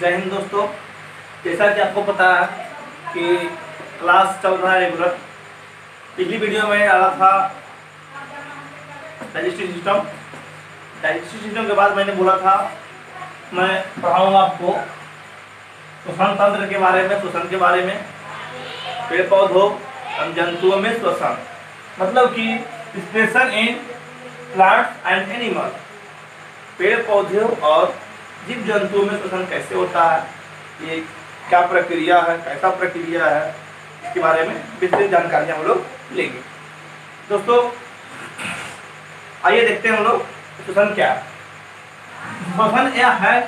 जय हिंद दोस्तों। जैसा कि आपको पता है कि क्लास चल रहा है रेगुलर। पिछली वीडियो में डाला था डाइजेस्टिव सिस्टम। डाइजेस्टिव सिस्टम के बाद मैंने बोला था मैं पढ़ाऊंगा आपको श्वसन तंत्र के बारे में, श्वसन के बारे में, पेड़ पौधों और जंतुओं में श्वसन, मतलब कि respiration in plants and animal. पेड़ पौधों और जीव जंतुओं में श्वसन कैसे होता है, ये क्या प्रक्रिया है, कैसा प्रक्रिया है, इसके बारे में विस्तृत जानकारी हम लोग लेंगे। दोस्तों आइए देखते हैं हम लोग श्वसन क्या है। श्वसन यह है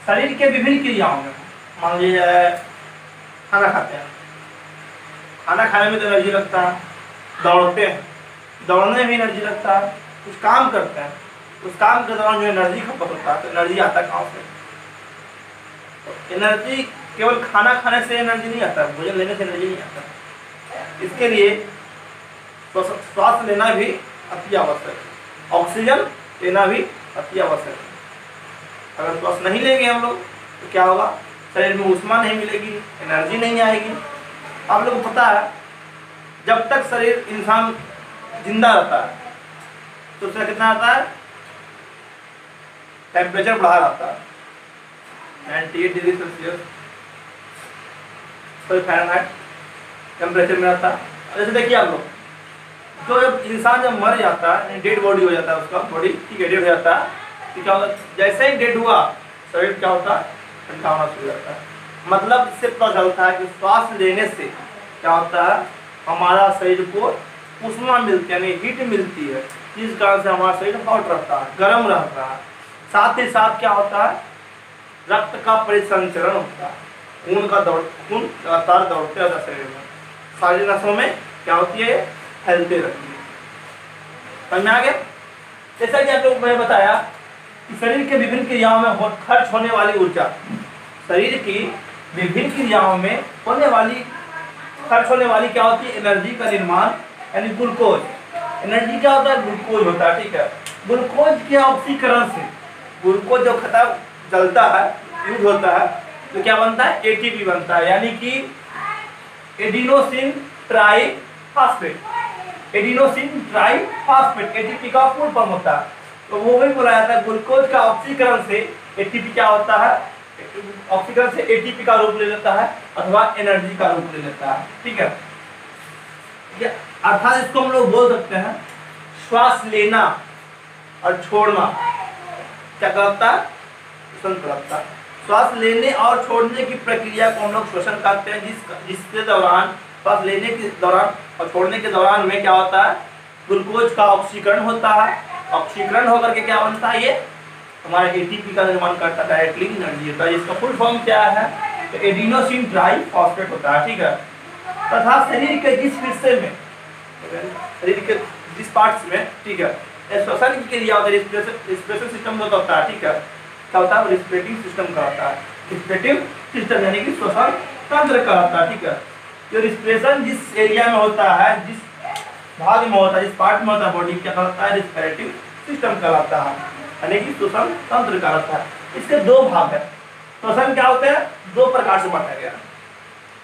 शरीर के विभिन्न क्रियाओं में। मान लीजिए खाना खाते हैं, खाना खाने में तो एनर्जी लगता है, दौड़ते हैं, दौड़ने में भी एनर्जी लगता है, कुछ काम करते हैं, उस काम के दौरान जो एनर्जी खपत होता है तो एनर्जी आता है कहाँ से? तो एनर्जी केवल खाना खाने से एनर्जी नहीं आता, भोजन लेने से एनर्जी नहीं आता। इसके लिए श्वास लेना भी अति आवश्यक है, ऑक्सीजन लेना भी अति आवश्यक है। अगर श्वास नहीं लेंगे हम लोग तो क्या होगा? शरीर में ऊष्मा नहीं मिलेगी, एनर्जी नहीं आएगी। आप लोगों को पता है जब तक शरीर इंसान जिंदा रहता है तो उसका कितना आता है? टेम्परेचर बढ़ा रहता है 98 डिग्री सेल्सियस फ़ारेनहाइट टेम्परेचर में रहता है। जैसे देखिए आप लोग, तो जब इंसान जब मर जाता है, डेड बॉडी हो जाता है, उसका बॉडी ठीक है डेड हो जाता है, तो क्या होता है? जैसे ही डेड हुआ शरीर क्या होता है? ठंडा होना शुरू हो जाता है। मतलब इससे पता चलता है कि श्वास लेने से क्या होता है? हमारा शरीर को ऊष्मा मिलती है, यानी हीट मिलती है, जिस कारण से हमारा शरीर हॉट रहता है, गर्म रहता है। साथ ही साथ क्या होता है? रक्त का परिसंचरण होता है, खून लगातार दौड़ते रहता है शरीर में, सारी नसों में क्या होती है? फैलते रहती है। समझ में आ गया? जैसा कि आप लोग मैंने बताया कि शरीर के विभिन्न क्रियाओं में खर्च होने वाली ऊर्जा, शरीर की विभिन्न क्रियाओं में खर्च होने वाली क्या होती है? एनर्जी का निर्माण, यानी ग्लूकोज। एनर्जी क्या होता है? ग्लूकोज होता है, ठीक है। ग्लूकोज के ऑक्सीकरण से, ग्लूकोज जो खत्म जलता है, यूज होता है, तो क्या बनता है? एटीपी बनता है, यानी कि adenosine triphosphate. Adenosine triphosphate ATP का फुल फॉर्म होता है। तो वो भी बोला जाता है ग्लूकोज का ऑक्सीकरण से एटीपी क्या होता है? ऑक्सीकरण से एटीपी का रूप ले लेता है अथवा एनर्जी का रूप ले लेता है, ठीक है। अर्थात इसको हम लोग बोल सकते हैं श्वास लेना और छोड़ना क्या कहता है? श्वसन कहलाता है। श्वास लेने और छोड़ने की प्रक्रिया को हम लोग श्वसन कहते हैं, जिसके दौरान श्वास लेने के दौरान और छोड़ने के दौरान में क्या होता है? ग्लूकोज का ऑक्सीकरण होता है। ऑक्सीकरण होकर के क्या बनता है? ये हमारे एटीपी का निर्माण करता है, डायरेक्टली एनर्जी होता है। इसका फुल फॉर्म क्या है? तो एडिनोसिन ट्राइफॉस्फेट होता है, ठीक है। तथा शरीर के जिस हिस्से में, शरीर के जिस पार्ट्स में, ठीक है, श्वसन की क्रिया होती है, रिस्पिरेशन सिस्टम जो होता है, ठीक है, क्या होता है? रिस्पिरेटिंग सिस्टम का होता है। रिस्पिरेटिव सिस्टम यानी कि श्वसन तंत्र का होता है, ठीक है। जो रिस्पिरेशन जिस एरिया में होता है, जिस भाग में होता है, जिस पार्ट में होता है बॉडी, क्या कहलाता है? रिस्पिरेटिव सिस्टम कहलाता है, यानी कि श्वसन तंत्र कहलाता है। इसके दो भाग है। श्वसन क्या होते हैं? दो प्रकार से बांटा गया।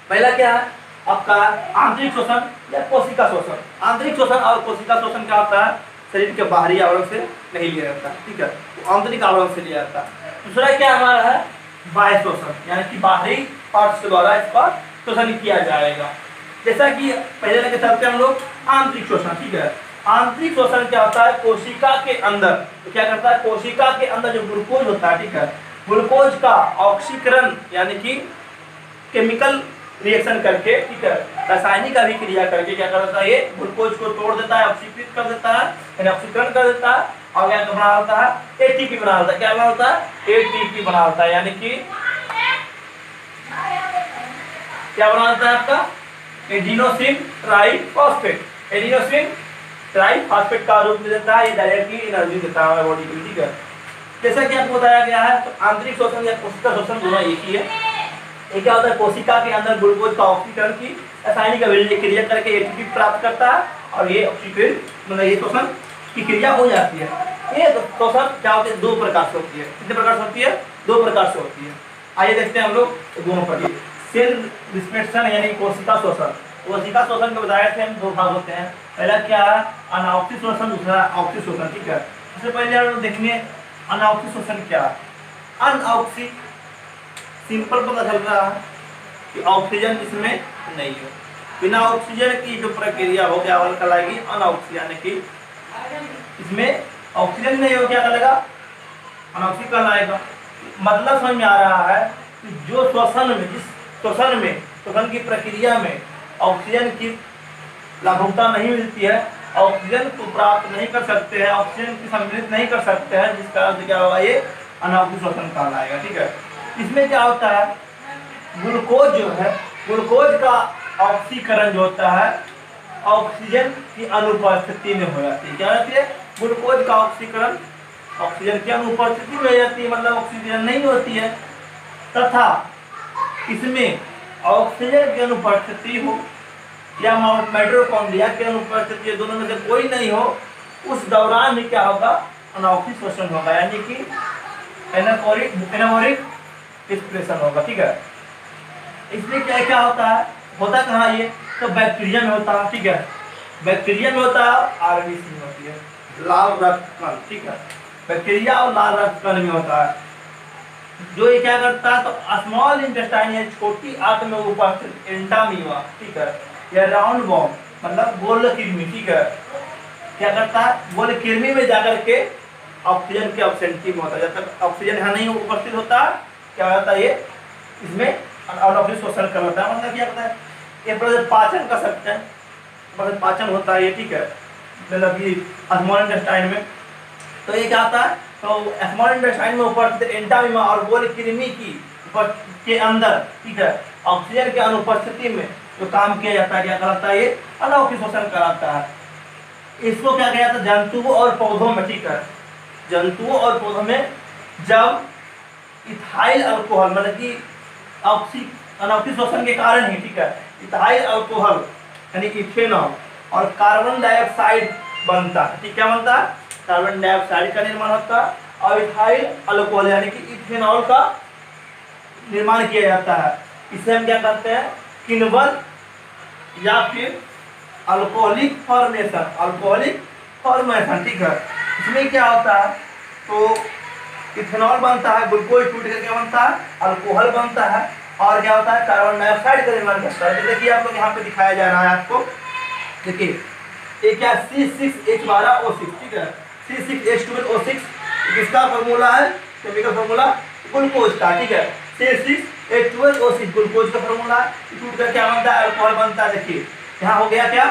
पहला क्या है आपका? आंतरिक श्वसन या कोशिका श्वसन। आंतरिक श्वसन और कोशिका श्वसन क्या होता है? शरीर के बाहरी आवरण से नहीं लिया जाता, ठीक है, तो आंतरिक आवरण से लिया जाता है। दूसरा क्या हमारा है? बाह्य श्वसन, यानी कि बाहरी पार्ट्स के द्वारा इसका श्वसन किया जाएगा। जैसा कि पहले लेके चलते हैं हम लोग आंतरिक श्वसन, ठीक है। आंतरिक श्वसन क्या होता है? कोशिका के अंदर तो क्या करता है? कोशिका के अंदर जो ग्लूकोज होता है, ठीक है, ग्लूकोज का ऑक्सीकरण यानी कि केमिकल रिएक्शन करके, ठीक है, रासायनिक अभिक्रिया करके क्या करता है? ये ग्लूकोज को तोड़ देता है, ऑक्सीकृत कर देता है, यानी ऑक्सीकरण कर देता है, और क्या बना होता है? एटीपी बना होता है। क्या बना होता है? एटीपी बना होता है, यानी कि क्या बना होता है आपका? Adenosine triphosphate. एडिनोसिन ट्राइफॉस्फेट का रूप ले देता है, ये डायरेक्टली एनर्जी देता है हमारे बॉडी को, ठीक है। जैसा कि आपको बताया गया है, तो आंतरिक श्वसन या कोशिका श्वसन दोनों एक ही है। ये क्या होता है? कोशिका के अंदर ग्लूकोज का ऑक्सीकरण की रासायनिक अभिक्रिया करके एटीपी प्राप्त करता है, और ये ऑक्सीकरण मतलब ये श्वसन की क्रिया हो जाती है। ये श्वसन क्या होती है? दो प्रकार से होती है। कितने प्रकार से होती है? दो प्रकार से होती है। आइए देखते हैं हम लोग दोनों प्रकार। सेल रिस्पिरेशन यानी कोशिका शोषण। कोशिका शोषण के बताए थे हम दो भाग होते हैं, पहला क्या है अनऑक्सिक शोषण, दूसरा ऑक्सिक शोषण। ठीक है, सबसे पहले हम लोग देखेंगे अनऑक्सिक शोषण क्या है। अनऑक्सिक सिंपल पता चल रहा है कि ऑक्सीजन इसमें नहीं है, बिना ऑक्सीजन की जो प्रक्रिया हो क्या कहलाएगी अनऑक्सिक, यानी कि इसमें ऑक्सीजन नहीं हो क्या कहलाएगा अनऑक्सिक कहलाएगा। मतलब समझ में आ रहा है कि जो श्वसन में जिस श्वसन की प्रक्रिया में ऑक्सीजन की लाभुकता नहीं मिलती है, ऑक्सीजन को प्राप्त नहीं कर सकते हैं, ऑक्सीजन की सम्मिलित नहीं कर सकते हैं, जिसका अर्थ क्या होगा ये अनऑक्सिक श्वसन कहलाएगा। ठीक है, इसमें क्या होता है ग्लूकोज जो है, ग्लूकोज का ऑक्सीकरण जो होता है ऑक्सीजन की अनुपस्थिति में हो जाती है। क्या होती है ग्लूकोज का ऑक्सीकरण ऑक्सीजन की अनुपस्थिति में हो जाती है, मतलब ऑक्सीजन नहीं होती है, तथा इसमें ऑक्सीजन की अनुपस्थिति हो या माइटोकॉन्ड्रिया की अनुपस्थिति, दोनों में से कोई नहीं हो, उस दौरान में क्या होगा अनऑक्सिक शोषण होगा, यानी कि एनाबॉलिक रिस्पिरेशन होगा। ठीक है, इसमें क्या क्या होता है, होता कहाँ ये तो बैक्टीरिया में होता है। ठीक है, बैक्टीरिया में होता है, आरबीसी में होती है, लाल रक्त कण। ठीक है, बैक्टीरिया और लाल रक्त कण में होता है। जो ये क्या करता है तो स्मॉल इंटेस्टाइन या छोटी आंत में उपस्थित एंटामीवा, ठीक है, या राउंड वॉर्म मतलब गोल कृमि, ठीक है, क्या करता है गोल कृमि में जाकर के ऑक्सीजन के एब्सेंटी में होता है। जब तक ऑक्सीजन यहाँ नहीं उपस्थित होता क्या होता है ये इसमें अनऑक्सिक शोषण कर होता है, मतलब क्या होता है ये पाचन कर सकते हैं, पाचन होता है ये। ठीक है, मतलब कि स्मॉल इंटेस्टाइन में तो ये क्या आता है तो स्मॉल इंटेस्टाइन में उपस्थित एंटामीमा और गोल कृमि की के अंदर, ठीक है, ऑक्सीजन की अनुपस्थिति में जो काम किया जाता है क्या कहलाता है ये अनऑक्सिक शोषण कहलाता है। इसको क्या किया जाता है जंतुओं और पौधों में। ठीक है, जंतुओं और पौधों में जब इथाइल अल्कोहल मतलब कि अनऑक्सिक शोषण के कारण ही, ठीक है, इथाइल अल्कोहल यानी इथेनॉल और कार्बन डाइऑक्साइड बनता है। ठीक, क्या बनता है कार्बन डाइऑक्साइड का निर्माण होता है और इथाइल अल्कोहल यानी कि इथेनॉल का निर्माण किया जाता है। इसे हम क्या कहते हैं किण्वन या फिर अल्कोहलिक फॉर्मेशन। ठीक है, इसमें क्या होता है तो इथेनॉल बनता है, ग्लूकोज टूट कर क्या बनता है अल्कोहल बनता है और क्या होता है कार्बन डाइऑक्साइड का निर्माण करता है। तो देखिए आप लोग यहाँ पे दिखाया जा रहा है आपको, देखिए ये क्या C6H12O6, ठीक है, C6H12O6 किसका फॉर्मूला है केमिकल फॉर्मूला ग्लूकोज का। ठीक है, C6H12O6 ग्लूकोज का फॉर्मूला टूट कर क्या बनता है अल्कोहल बनता है। देखिए यहाँ हो गया क्या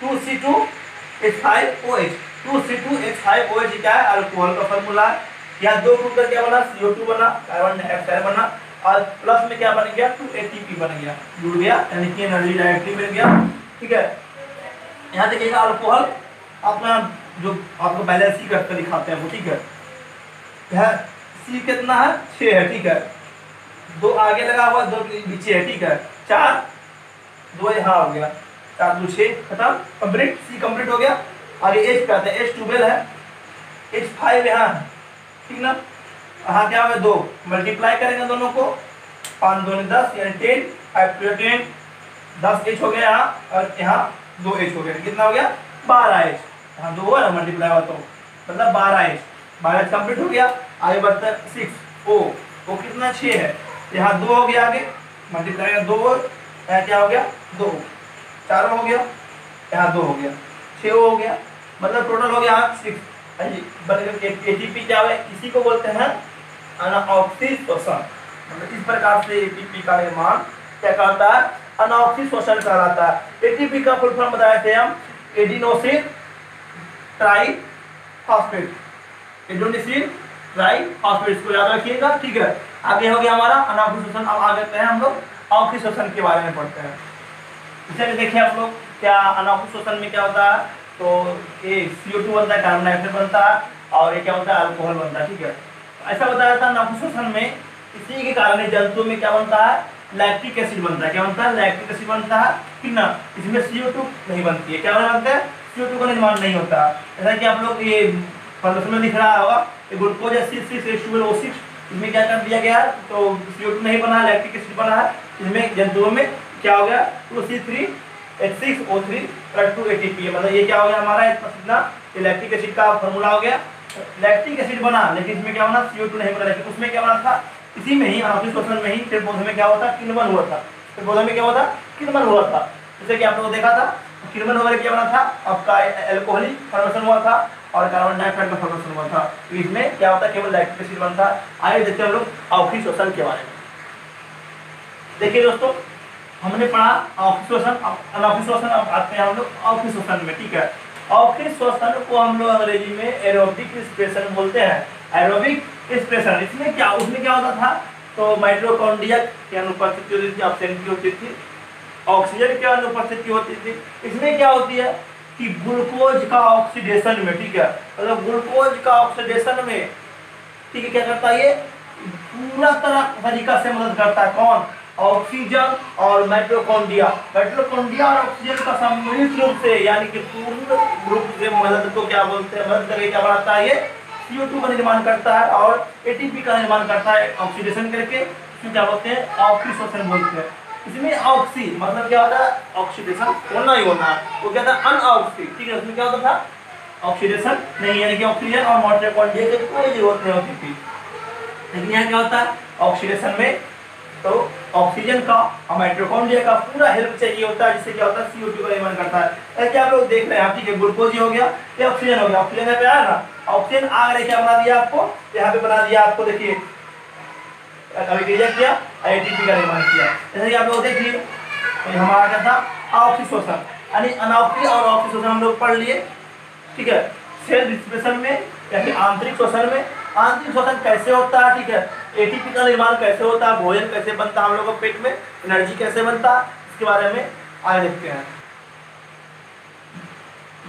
2C2H5OH, 2C2H5OH क्या है अल्कोहल का फॉर्मूला है। यहाँ दो टूट कर क्या बना CO2 बना, कार्बन डाइऑक्साइड बना और प्लस में क्या बन गया 2ATP बन गया, जुड़ गया यानी कि एनर्जी डायरेक्टली मिल गया। ठीक है, यहाँ देखिएगा अल्कोहल अपना जो आपको बैलेंस सी करके दिखाते हैं वो। ठीक है, यह सी कितना है 6 है। ठीक है, 2 आगे लगा हुआ 2 नीचे है। ठीक है, 4 2 यहाँ हो गया, 4 2 6 खत्म कंप्लीट, सी कंप्लीट हो गया। आगे H पे आता है, H12 है, H5 यहाँ है। ठीक ना, यहाँ क्या होगा 2 मल्टीप्लाई करेंगे दोनों को, 5 2 10 यानी 10, 5 2 10, 10 H हो गया यहाँ और यहाँ 2 H हो गया, कितना हो गया 12 H। यहाँ 2 है मल्टीप्लाई हुआ तो मतलब 12 H, 12 H कंप्लीट हो गया। आगे बढ़ता है 6 O कितना 6 है, यहाँ 2 हो गया, आगे मल्टीप्लाई करेंगे 2, यहाँ क्या हो गया 2, 4 हो गया, यहाँ 2 हो गया, 6 हो गया, मतलब टोटल हो गया 6। ATP क्या है इसी को बोलते हैं अनऑक्सिक शोषण। मतलब इस प्रकार से ATP का निर्माण क्या कहता है अनऑक्सिक शोषण कहलाता है। ATP का फुल फॉर्म बताए थे हम एडिनोसिन ट्राइफॉस्फेट, एडिनोसिन ट्राइफॉस्फेट, इसको याद रखिएगा। ठीक है, आगे हो गया हमारा अनऑक्सिक शोषण। अब आगे बढ़ते हैं हम लोग ऑक्सिक शोषण के बारे में पढ़ते हैं। इसे देखिए आप लोग क्या अनऑक्सिक शोषण में क्या होता है तो ये CO2 बनता है, कार्बन डाइऑक्साइड बनता है और ये क्या होता है अल्कोहल बनता है। ठीक है, ऐसा बताया था अनऑक्सिक शोषण में इसी के कारण जंतु में क्या बनता है लैक्टिक एसिड बनता है। क्या बनता है लैक्टिक एसिड बनता है, ठीक ना, इसमें CO2 नहीं बनती है। क्या बनता है CO2 का निर्माण नहीं होता। जैसा कि आप लोग ये प्रदर्शन में दिख रहा होगा ये ग्लूकोज है C6H12O6 इसमें क्या कर दिया गया, तो CO2 नहीं बना, लैक्टिक एसिड बना है। इसमें जंतुओं में क्या हो गया, 2C3H6O3 2 ATP, मतलब ये क्या हो गया हमारा इतना लैक्टिक एसिड का फॉर्मूला हो गया। लैक्टिक एसिड बना, लेकिन इसमें क्या बना, CO2 नहीं बना, लेकिन उसमें क्या बना था, इसी में ही अनावश्यक शोषण में ही पेड़ पौधे में क्या होता, किण्वन हुआ था। पेड़ पौधे में क्या हुआ था, किण्वन हुआ था। जैसे कि आप लोगों ने देखा था, किण्वन वगैरह क्या बना था, आपका एल्कोहलिक फॉर्मेशन हुआ था और कार्बन डाइऑक्साइड का फॉर्मेशन हुआ था। तो इसमें क्या होता है, केवल लैक्टिक एसिड बनता। आइए देखते हैं हम लोग अवक्षय शोषण के बारे में। देखिए दोस्तों, हमने पढ़ा अवक्षय शोषण, अनावश्यक शोषण। अब आते हैं हम लोग अवक्षय शोषण में, ठीक है। अवक्षय शोषण को हम लोग अंग्रेजी में एरोबिक रिस्पिरेशन बोलते हैं, एरोबिक रिस्पिरेशन। इसमें क्या, उसमें क्या होता था, तो माइटोकॉन्ड्रिया की अनुपस्थिति होती थी, ऑब्सेंट होती थी, ऑक्सीजन की अनुपस्थिति होती थी। इसमें क्या होती है कि ग्लूकोज का ऑक्सीडेशन में, ठीक है, मतलब ग्लूकोज का ऑक्सीडेशन में, ठीक है, क्या करता है, ये पूरा तरीका से मदद करता है। कौन, ऑक्सीजन और माइटोकॉन्ड्रिया। माइटोकॉन्ड्रिया और ऑक्सीजन का सम्मिलित रूप से, यानी कि पूर्ण रूप से मदद को क्या बोलते हैं, मदद करके क्या बनाता है, ये CO2 का निर्माण करता है और ATP का निर्माण करता है ऑक्सीडेशन करके। इसमें क्या बोलते हैं, अवक्षय शोषण बोलते हैं। इसमें ऑक्सी मतलब क्या होता है, ऑक्सीडेशन होना ही होना है, वो क्या था, अनऑक्सी, ठीक है। उसमें क्या होता था, ऑक्सीडेशन नहीं, यानी कि ऑक्सीजन और माइटोकॉन्ड्रिया की कोई जरूरत नहीं होती थी। लेकिन यहाँ क्या होता है, ऑक्सीडेशन में तो ऑक्सीजन का और माइटोकॉन्ड्रिया का पूरा हेल्प चाहिए होता है, जिससे क्या होता है, CO2 का निर्माण करता है। ऐसे आप लोग देख रहे हैं, ठीक है, ग्लूकोज हो गया, ये ऑक्सीजन हो गया, ऑक्सीजन यहाँ पे आया ना, ऑक्सीजन आ गया, क्या बना दिया आपको, यहाँ पे बना दिया आपको, देखिए अभिक्रिया किया, ATP का निर्माण किया। जैसे कि आप लोग देखिए, हमारा क्या था, अवक्षय शोषण, यानी अनावक्षय और अवक्षय शोषण हम लोग पढ़ लिए, ठीक है। सेल रिस्पिरेशन में या फिर आंतरिक शोषण में, आंतरिक शोषण कैसे होता है, ठीक है, ATP का निर्माण कैसे होता है, भोजन कैसे बनता है हम लोगों के पेट में, एनर्जी कैसे बनता है, इसके बारे में आगे देखते हैं।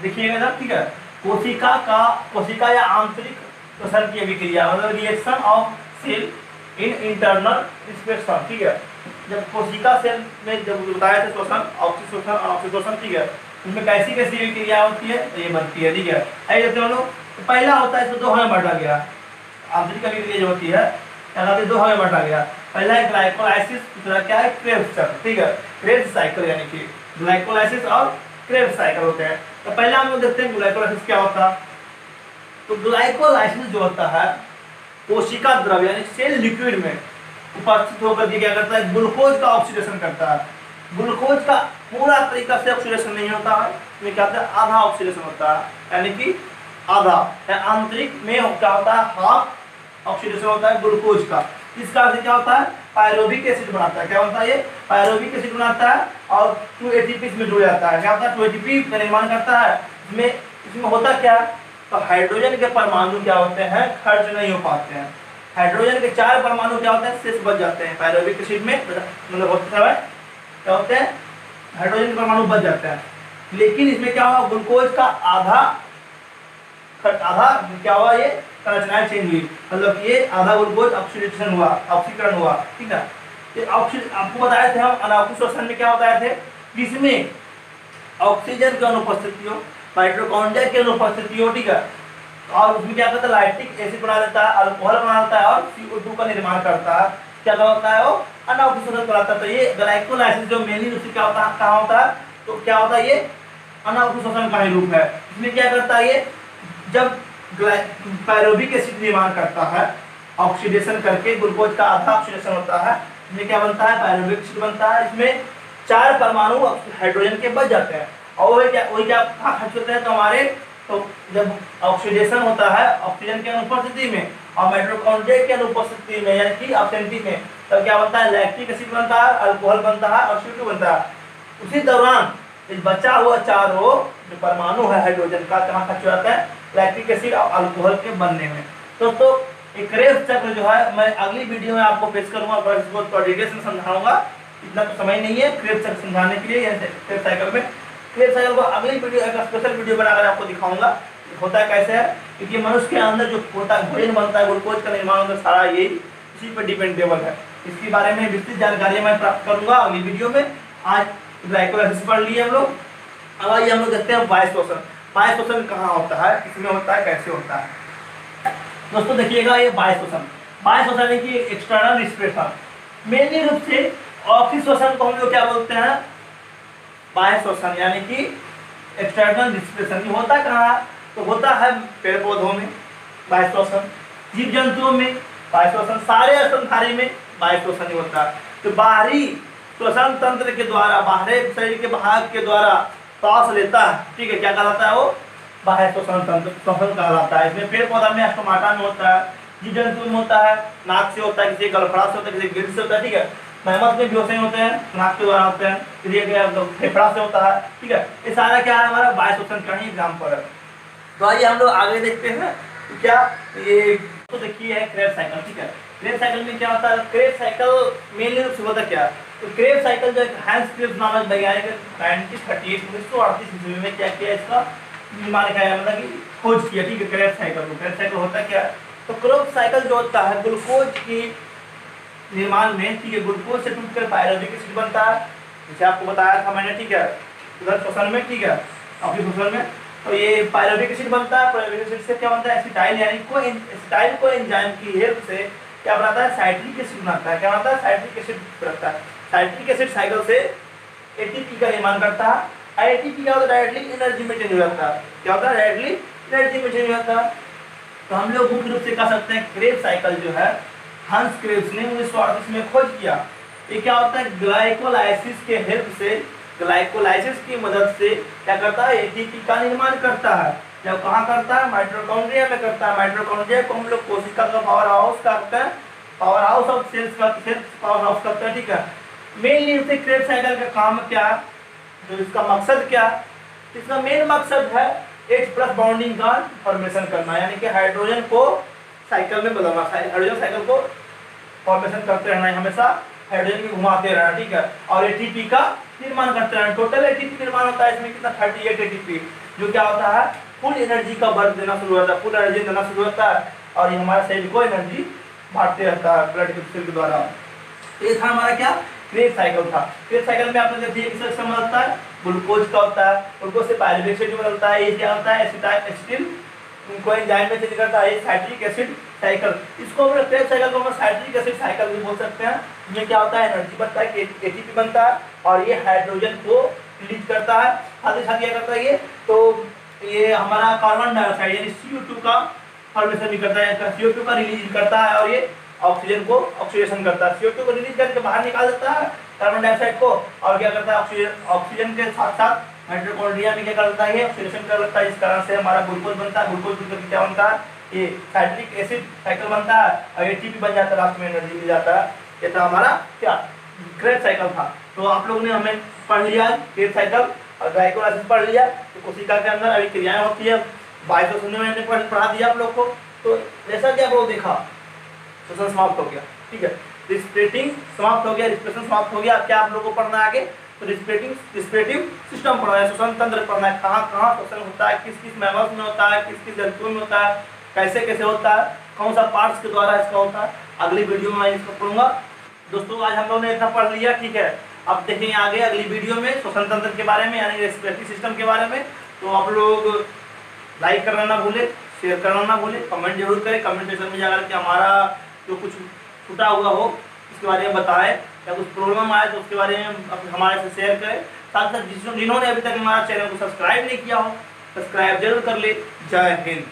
देखिएगा ना, ठीक है, कोशिका या आंतरिक शोषण की अभिक्रिया, मतलब reaction of cell in internal respiration, ठीक है। जब कोशिका सेल में जब बताया था शोषण, अवक्षय शोषण और अवक्षय शोषण, ठीक है, इसमें कैसी कैसी अभिक्रिया होती है, तो ये बनती है, ठीक है। आइए देखते हैं लोग, पहला होता है, इसको दो भाग में बांटा गया, आंतरिक अभिक्रिया जो होती है, दो भाग में बांटा गया। पहला है ग्लाइकोलाइसिस, दूसरा क्या है, क्रेब्स चक्र, ठीक है, क्रेब्स साइकिल, यानी कि ग्लाइकोलाइसिस और क्रेब्स साइकिल होते हैं। तो पहला हम लोग देखते हैं ग्लाइकोलाइसिस क्या होता है। तो ग्लाइकोलाइसिस जो होता है, कोशिका द्रव्य यानी सेल लिक्विड में उपस्थित होकर के क्या करता है, ग्लूकोज का ऑक्सीडेशन करता है। ग्लूकोज का पूरा तरीका से ऑक्सीडेशन नहीं होता है, इसमें क्या होता है, आधा ऑक्सीडेशन होता है, यानी कि आधा, आंतरिक में क्या होता है, हाफ ऑक्सीडेशन होता है ग्लूकोज का। इसका अर्थ क्या होता है, पायरोबिक एसिड बनाता है। क्या बनता है, ये पायरोबिक एसिड बनाता है और 2 ATP इसमें जुड़ जाता है। क्या होता है, 2 ATP का निर्माण करता है। इसमें होता क्या, तो हाइड्रोजन के परमाणु क्या होते हैं, खर्च नहीं हो पाते हैं। हाइड्रोजन के 4 परमाणु क्या होते हैं, शेष बच जाते हैं पायरोबिक एसिड में, मतलब होता है क्या होते हैं, हाइड्रोजन के परमाणु बच जाते हैं। लेकिन इसमें क्या हुआ, ग्लूकोज का आधा क्या हुआ, ये संरचनाएं चेंज हुई, मतलब ये आधा ग्लूकोज ऑक्सीडेशन हुआ, ऑक्सीकरण हुआ, ठीक है। ये आपको बताए थे हम अनावक्षय शोषण में क्या बताए थे, जिसमें ऑक्सीजन की अनुपस्थिति हो, माइटोकॉन्ड्रिया की अनुपस्थिति हो, ठीक है, और उसमें क्या करता है, लैक्टिक एसिड बना देता है, अल्कोहल बना देता है और CO2 का निर्माण करता है। क्या होता है, वो अनावक्षय शोषण कराता है। तो ये ग्लाइकोलाइसिस जो मेनली उससे क्या होता है, कहाँ होता है, तो क्या होता है, ये अनावक्षय शोषण का ही रूप है। इसमें क्या करता है, ये जब पायरोबिक एसिड निर्माण करता है ऑक्सीडेशन करके, ग्लूकोज का आधा ऑक्सीडेशन होता है, इसमें क्या बनता है, पायरोबिक एसिड बनता है। इसमें 4 परमाणु हाइड्रोजन के बच जाते हैं और वही क्या खर्च होते हैं, तो हमारे तो जब ऑक्सीडेशन होता है ऑक्सीजन की अनुपस्थिति में और माइटोकॉन्ड्रिया की अनुपस्थिति में, यानी कि एब्सेंटी में, तब क्या बनता है, लैक्टिक एसिड बनता है, अल्कोहल बनता है और CO2 बनता है। उसी दौरान इस बचा हुआ 4 जो परमाणु है हाइड्रोजन का, कहाँ खर्च हो जाता है, लैक्टिक एसिड और अल्कोहल के बनने में। दोस्तों एक क्रेब्स चक्र जो है, मैं अगली वीडियो में आपको पेश करूंगा और इसको थोड़ा डिटेल से समझाऊंगा, इतना तो समय नहीं है क्रेब्स चक्र समझाने के लिए। क्रेब्स साइकिल में, क्रेब्स साइकिल को अगली वीडियो एक स्पेशल वीडियो बनाकर आपको दिखाऊंगा होता है कैसे है, क्योंकि मनुष्य के अंदर जो होता है भोजन बनता है, ग्लूकोज का निर्माण होता है, सारा ये इसी पर डिपेंडेबल है। इसके बारे में विस्तृत जानकारी मैं प्राप्त करूंगा अगली वीडियो में। आज ग्लाइकोलाइसिस पढ़ लिए हम लोग, अब आइए हम लोग देखते हैं वायु शोषण। वायु शोषण कहाँ होता है, किसमें होता है, कैसे होता है। दोस्तों देखिएगा, ये वायु शोषण, बाह्य श्वसन यानी कि एक्सटर्नल रिस्पिरेशन। मेनली रूप से ऑक्सीजन श्वसन को हम लोग क्या बोलते हैं, बाह्य श्वसन यानी कि एक्सटर्नल रिस्पिरेशन। ये होता कहाँ, तो होता है पेड़ पौधों में बाह्य श्वसन, जीव जंतुओं में बाह्य श्वसन, सारे स्तनधारी में बाह्य श्वसन ही होता है। तो बाहरी श्वसन तंत्र के द्वारा, बाहरी शरीर के भाग के द्वारा श्वास लेता है, ठीक है, क्या कहलाता है वो, बाह्य श्वसन तंत्र, श्वसन कहलाता है। इसमें पेड़ पौधा में स्टोमाटा में होता है, जीव जंतु में होता है, नाक से होता है, किसी गलफड़ा से होता है, किसी गिल्ड से होता है, ठीक है। मेहमत में भी वैसे होते हैं, नाक के द्वारा होते हैं, किसी फेफड़ा से होता है, ठीक है। ये सारा क्या है, हमारा बाह्य श्वसन का ही एग्जाम्पल है। तो आइए हम लोग आगे देखते हैं तो क्या ये, तो देखिए है क्रेब्स साइकिल, ठीक है। क्रेब्स साइकिल में क्या होता है, क्रेब्स साइकिल मेनली रूप से होता क्या, तो क्रेब्स साइकिल जो हैंस क्रेब्स नामक वैज्ञानिक 1938 ईस्वी में क्या किया, इसका निर्माण किया, मतलब कि खोज किया, ठीक है। क्रेब्स साइकिल होता क्या, तो क्रेब्स साइकिल जो होता है ग्लूकोज की निर्माण में, ठीक है, ग्लूकोज से टूटकर पायरुविक एसिड बनता है, जैसे आपको बताया था मैंने, ठीक है, उधर श्वसन में, ठीक है, ऑक्सीजन श्वसन में, तो ये पायरुविक एसिड बनता है। पायरुविक एसिड से क्या बनता है, एसिटाइल यानी एसिटाइल को एंजाइम की हेल्प से क्या बनाता है, साइट्रिक एसिड बनाता है। क्या बनाता है, साइट्रिक एसिड बनता है। साइट्रिक एसिड साइकिल से एटीपी का निर्माण करता है। एटीपी क्या होता है, डायरेक्टली एनर्जी में चेंज हो जाता है। क्या होता है, डायरेक्टली एनर्जी में चेंज हो जाता है। तो हम लोग मुख्य रूप से कह सकते हैं क्रेब्स साइकिल जो है हंस क्रेब्स ने 1938 में खोज किया। ये क्या होता है, ग्लाइकोलाइसिस के हेल्प से, ग्लाइकोलाइसिस की मदद से क्या करता है, एटीपी का निर्माण करता है। जब कहाँ करता है, माइटोकॉन्ड्रिया में करता है। माइटोकॉन्ड्रिया को हम लोग कोशिका का पावर हाउस कहते हैं, पावर हाउस ऑफ सेल्स का, सेल्स पावर हाउस कहते हैं, ठीक है। मेनली इससे क्रेब्स साइकिल का काम क्या है, तो इसका मकसद क्या है, इसका मेन मकसद है H+ बॉन्डिंग का फॉर्मेशन करना, यानी कि हाइड्रोजन को साइकिल में बदलना, हाइड्रोजन साइकिल को फॉर्मेशन करते रहना है, हमेशा हाइड्रोजन को घुमाते रहना, ठीक है, और एटीपी का निर्माण करते रहना। टोटल एटीपी निर्माण होता है इसमें कितना, 38 एटीपी, जो क्या होता है, फुल एनर्जी का वर्क देना शुरू होता है, फुल एनर्जी देना शुरू होता है, और ये हमारे शरीर को एनर्जी बांटते रहता है ब्लड के सेल के द्वारा। ये था हमारा क्या, क्रेब्स साइकिल था। क्रेब्स साइकिल में आपने देखिए किस तरह से बदलता है, ग्लूकोज का होता है, ग्लूकोज से पायरुविक एसिड बदलता है, ये क्या होता है, एसिटाइल को एंजाइम में चेंज करता है, साइट्रिक एसिड साइकिल। इसको हम क्रेब्स साइकिल को हम साइट्रिक एसिड साइकिल भी बोल सकते हैं। इसमें क्या होता है, एनर्जी बनता है, एटीपी बनता है, और ये हाइड्रोजन को रिलीज करता है। साथ ही साथ क्या करता है ये, तो ये हमारा कार्बन डाइऑक्साइड यानी CO2 का फॉर्मेशन भी करता है, CO2 का रिलीज करता है, और ये ऑक्सीजन को ऑक्सीडेशन करता है। CO2 को रिलीज करके बाहर निकाल देता है कार्बन डाइऑक्साइड को, और क्या करता है, ऑक्सीजन के साथ साथ माइटोकॉन्ड्रिया में क्या करता है, ऑक्सीडेशन कर लेता है। इस कारण से हमारा ग्लूकोज बनता है। ग्लूकोज बनकर क्या बनता है, ये साइट्रिक एसिड साइकिल बनता है, और एटीपी बन जाता है, लास्ट में एनर्जी मिल जाता है। ये था हमारा क्या, क्रेब्स साइकिल था। तो आप लोगों ने हमें पढ़ लिया क्रेब्स साइकिल और ग्लाइकोलाइसिस पढ़ लिया। तो कोशिका के अंदर अभी क्रियाएं होती है, बाह्य श्वसन में मैंने पढ़ा दिया आप लोग को। तो जैसा कि आप लोग देखा, श्वसन समाप्त हो गया, ठीक है, रिस्पिरेटिंग समाप्त हो गया, रिस्पिरेशन समाप्त हो गया। क्या आप लोगों को पढ़ना है आगे, तो रिस्पिरेटिव सिस्टम पढ़ना है, श्वसन तंत्र पढ़ना है, कहाँ कहाँ श्वसन होता है, किस किस मैमल्स में होता है, किस किस जंतुओं में होता है, कैसे कैसे होता है, कौन सा पार्ट्स के द्वारा इसका होता है। अगली वीडियो में मैं इसको पढ़ूंगा। दोस्तों आज हम लोगों ने इतना पढ़ लिया, ठीक है। अब देखेंगे आगे अगली वीडियो में श्वसन तंत्र के बारे में, यानी रेस्पिरेटरी सिस्टम के बारे में। तो आप लोग लाइक करना ना भूले, शेयर करना ना भूले, कमेंट जरूर करें। कमेंट सेक्शन में जाकर के हमारा जो कुछ छूटा हुआ हो इसके बारे में बताएं, या कुछ प्रॉब्लम आए तो उसके बारे में हमारे से शेयर करें। साथ साथ जिन्होंने अभी तक हमारा चैनल को सब्सक्राइब नहीं किया हो, सब्सक्राइब जरूर कर ले। जय हिंद।